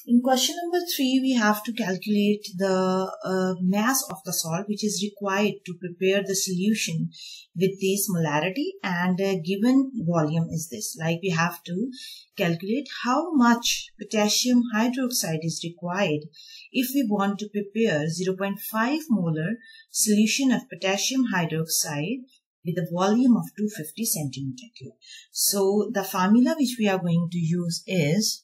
In question number 3, we have to calculate the mass of the salt which is required to prepare the solution with this molarity, and given volume is this. Like, we have to calculate how much potassium hydroxide is required if we want to prepare 0.5 molar solution of potassium hydroxide with a volume of 250 centimeter cube. So the formula which we are going to use is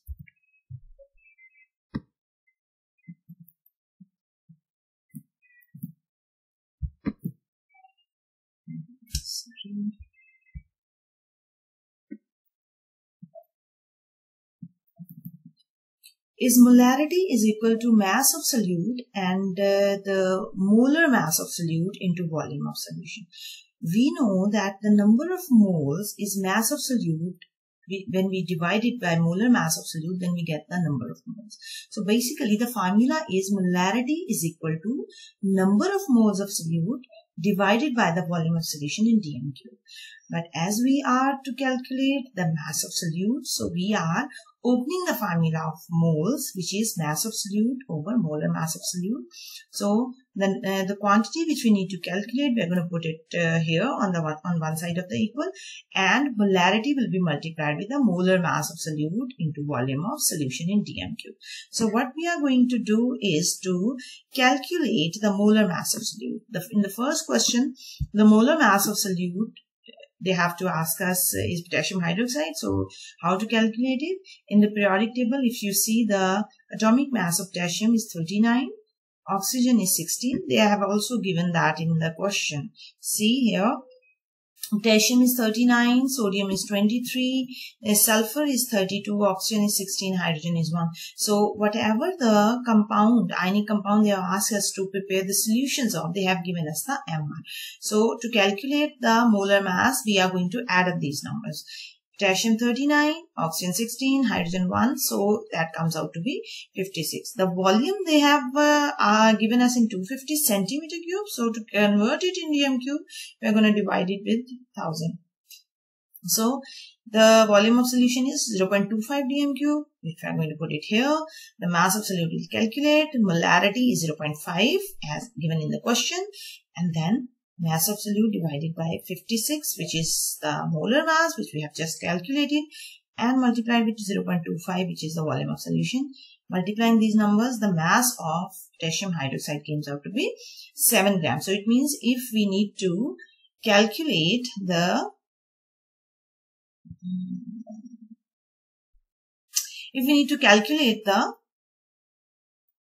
molarity is equal to mass of solute and the molar mass of solute into volume of solution. We know that the number of moles is mass of solute. When we divide it by molar mass of solute, then we get the number of moles. So basically the formula is molarity is equal to number of moles of solute divided by the volume of solution in dm cube. But as we are to calculate the mass of solute, so we are opening the formula of moles, which is mass of solute over molar mass of solute. So then the quantity which we need to calculate, we are going to put it here on one side of the equal, and molarity will be multiplied with the molar mass of solute into volume of solution in dm cube. So what we are going to do is to calculate the molar mass of solute. In the first question, the molar mass of solute, they have to ask us is potassium hydroxide. So how to calculate it? In the periodic table, if you see, the atomic mass of potassium is 39, oxygen is 16. They have also given that in the question. See here, potassium is 39, sodium is 23, sulfur is 32, oxygen is 16, hydrogen is 1. So whatever the compound, ionic compound they have asked us to prepare the solutions of, they have given us the MR. So to calculate the molar mass, we are going to add up these numbers. Potassium 39, oxygen 16, hydrogen 1, so that comes out to be 56. The volume they have given us in 250 centimeter cube. So to convert it in dm cube, we are going to divide it with 1000. So the volume of solution is 0.25 dm cube. If I am going to put it here, the mass of solute will calculate. Molarity is 0.5 as given in the question, and then mass of solute divided by 56, which is the molar mass, which we have just calculated, and multiplied with 0.25, which is the volume of solution. Multiplying these numbers, the mass of potassium hydroxide comes out to be 7 grams. So it means if we need to calculate the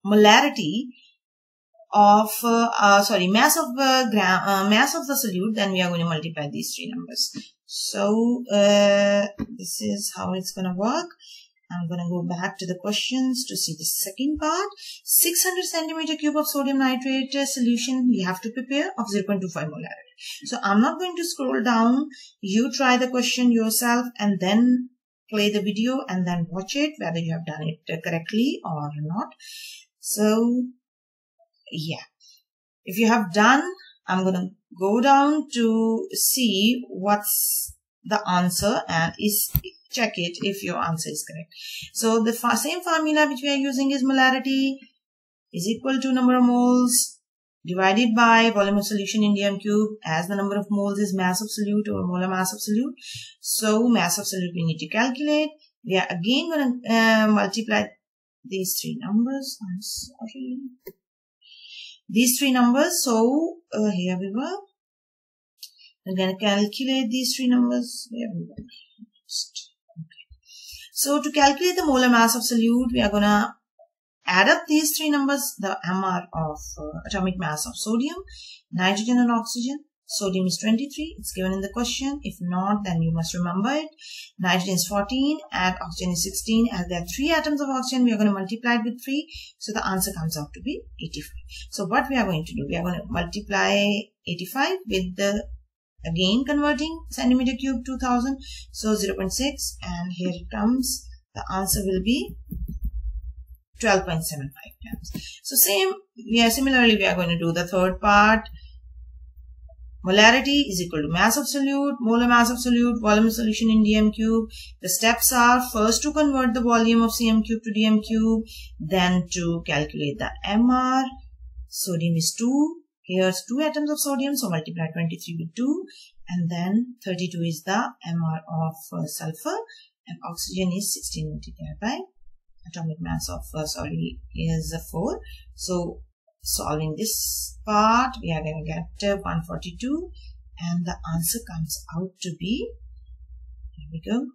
molarity of mass of the solute, then we are going to multiply these three numbers. So this is how it's going to work. I'm going to go back to the questions to see the second part. 600 centimeter cube of sodium nitrate solution we have to prepare of 0.25 molarity. So I'm not going to scroll down. You try the question yourself and then play the video and then watch it whether you have done it correctly or not. So yeah, if you have done, I'm going to go down to see what's the answer and check it if your answer is correct. So the same formula which we are using is molarity is equal to number of moles divided by volume of solution in dm cube, as the number of moles is mass of solute or molar mass of solute. So mass of solute we need to calculate. We are again going to multiply these three numbers. I'm sorry. These three numbers. So here we were. We're going to calculate these three numbers. Here we go. So to calculate the molar mass of solute, we are going to add up these three numbers, the MR of atomic mass of sodium, nitrogen and oxygen. Sodium is 23, it's given in the question. If not, then you must remember it. Nitrogen is 14 and oxygen is 16. As there are 3 atoms of oxygen, we are going to multiply it with 3. So the answer comes out to be 85. So what we are going to do, we are going to multiply 85 with the, again converting centimeter cube 2000. So 0.6, and here it comes. The answer will be 12.75 grams. So similarly we are going to do the third part Molarity is equal to mass of solute, molar mass of solute, volume of solution in dm cube. The steps are first to convert the volume of cm cube to dm cube, then to calculate the MR. Sodium is 2. Here's 2 atoms of sodium, so multiply 23 with 2. And then 32 is the MR of sulfur, and oxygen is 16 multiplied by atomic mass of is 4. So solving this part, we are going to get 142, and the answer comes out to be, here we go,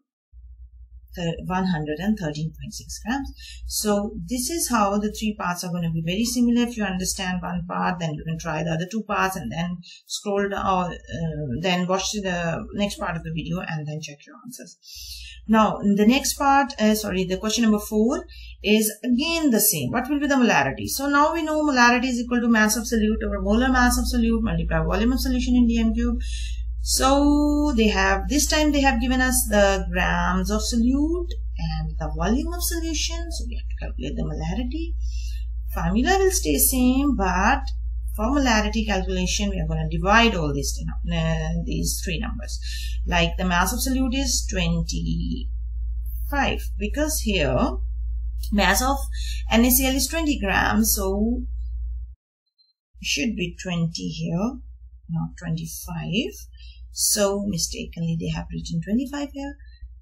113.6 grams. So this is how the 3 parts are going to be very similar. If you understand one part, then you can try the other 2 parts and then scroll down, or then watch the next part of the video and then check your answers. Now the next part, the question number 4 is again the same. What will be the molarity? So now we know molarity is equal to mass of solute over molar mass of solute multiplied volume of solution in dm cube. So this time they have given us the grams of solute and the volume of solution. So we have to calculate the molarity. Formula will stay same, but for molarity calculation, we are going to divide all these 3 numbers. Like the mass of solute is 25, because here mass of NaCl is 20 grams, so it should be 20 here, not 25. So mistakenly they have written 25 here.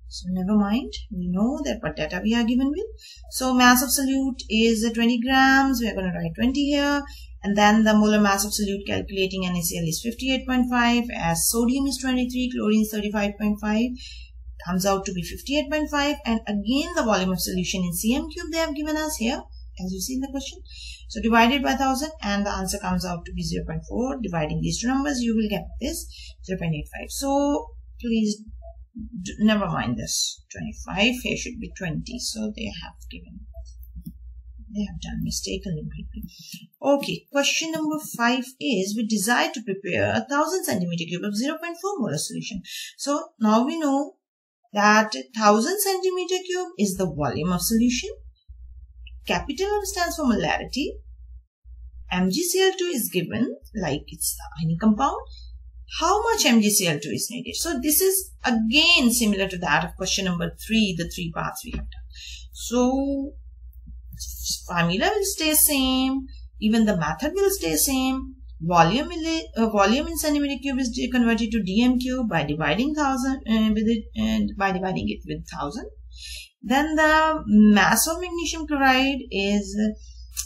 So never mind, we know that what data we are given with. So mass of solute is 20 grams. We are going to write 20 here. And then the molar mass of solute calculating NaCl is 58.5. As sodium is 23, chlorine is 35.5. Comes out to be 58.5. And again the volume of solution in cm cube they have given us here, as you see in the question. So divided by 1000, and the answer comes out to be 0.4. Dividing these 2 numbers, you will get this 0.85. So please never mind this 25. Here should be 20. So they have done mistakenly. Okay, question number 5 is, we desire to prepare 1000 centimeter cube of 0.4 molar solution. So now we know that 1000 centimeter cube is the volume of solution. Capital M stands for molarity. MgCl2 is given, like it's the ionic compound. How much MgCl2 is needed? So this is again similar to that of question number 3, the 3 parts we have done. So formula will stay same, even the method will stay same. Volume in centimeter cube is converted to dm cube by dividing 1000 by dividing it with 1000. Then the mass of magnesium chloride is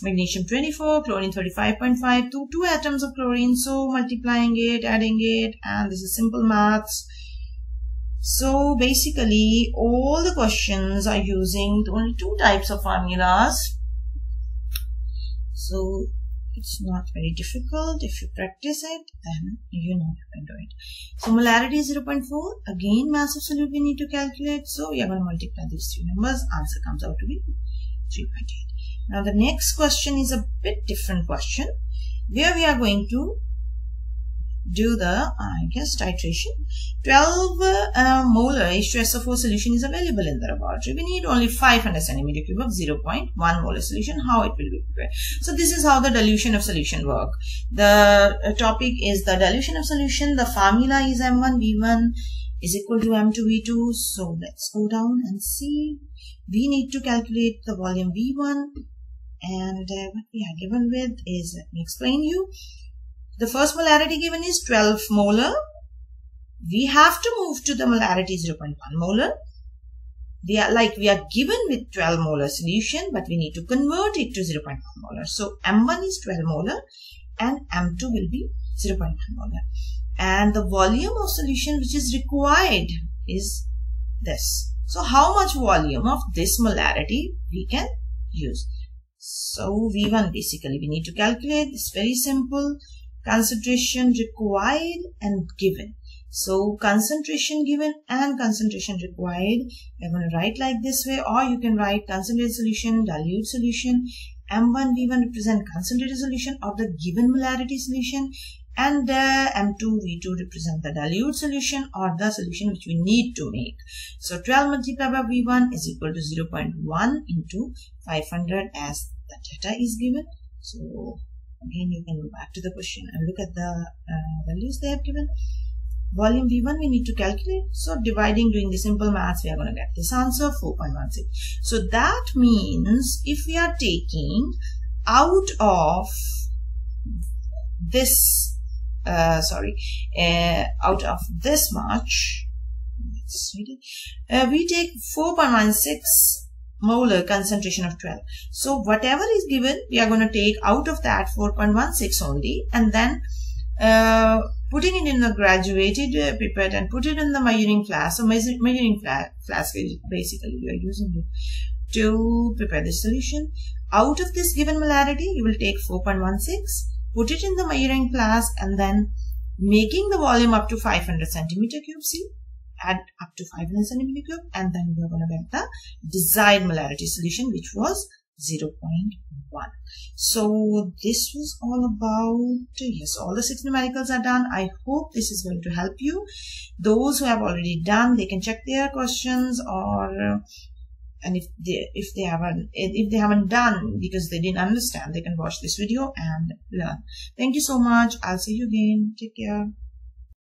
magnesium 24, chlorine 35.5, 2 atoms of chlorine. So multiplying it, adding it, and this is simple maths. So basically all the questions are using only 2 types of formulas. So it's not very difficult. If you practice it, then you know you can do it. So molarity is 0.4. Again, mass of solute we need to calculate. So we are going to multiply these 3 numbers. Answer comes out to be 3.8. Now the next question is a bit different question, where we are going to do the, titration. 12 molar H2SO4 solution is available in the laboratory. We need only 500 centimeter cube of 0.1 molar solution. How it will be prepared? So this is how the dilution of solution work. The topic is the dilution of solution. The formula is M1V1 is equal to M2V2. So let's go down and see. We need to calculate the volume V1, and what we are given with is, let me explain you. The first molarity given is 12 molar. We have to move to the molarity 0.1 molar. We are given with 12 molar solution, but we need to convert it to 0.1 molar. So M1 is 12 molar and M2 will be 0.1 molar. And the volume of solution which is required is this. So how much volume of this molarity we can use? So V1 basically we need to calculate. It's very simple. Concentration required and given. So concentration given and concentration required, we're going to write like this way, or you can write concentrated solution, dilute solution. M1, V1 represent concentrated solution of the given molarity solution, and M2, V2 represent the dilute solution or the solution which we need to make. So 12 multiplied by V1 is equal to 0.1 into 500 as the data is given. So Again, you can go back to the question and look at the values they have given. Volume V1 we need to calculate. So dividing, doing the simple maths, we are going to get this answer 4.16. So that means if we are taking out of this, out of this much, we take 4.16 molar concentration of 12. So whatever is given, we are going to take out of that 4.16 only, and then putting it in the graduated pipette and put it in the measuring flask. So measuring flask is basically we are using it to prepare the solution. Out of this given molarity, you will take 4.16, put it in the measuring flask, and then making the volume up to 500 centimeter cube. See, add up to 500 centimeter cube, and then we are going to get the desired molarity solution, which was 0.1. So this was all about, yes, all the 6 numericals are done. I hope this is going to help you. Those who have already done, they can check their questions, or and if they haven't done because they didn't understand, they can watch this video and learn. Thank you so much. I'll see you again. Take care.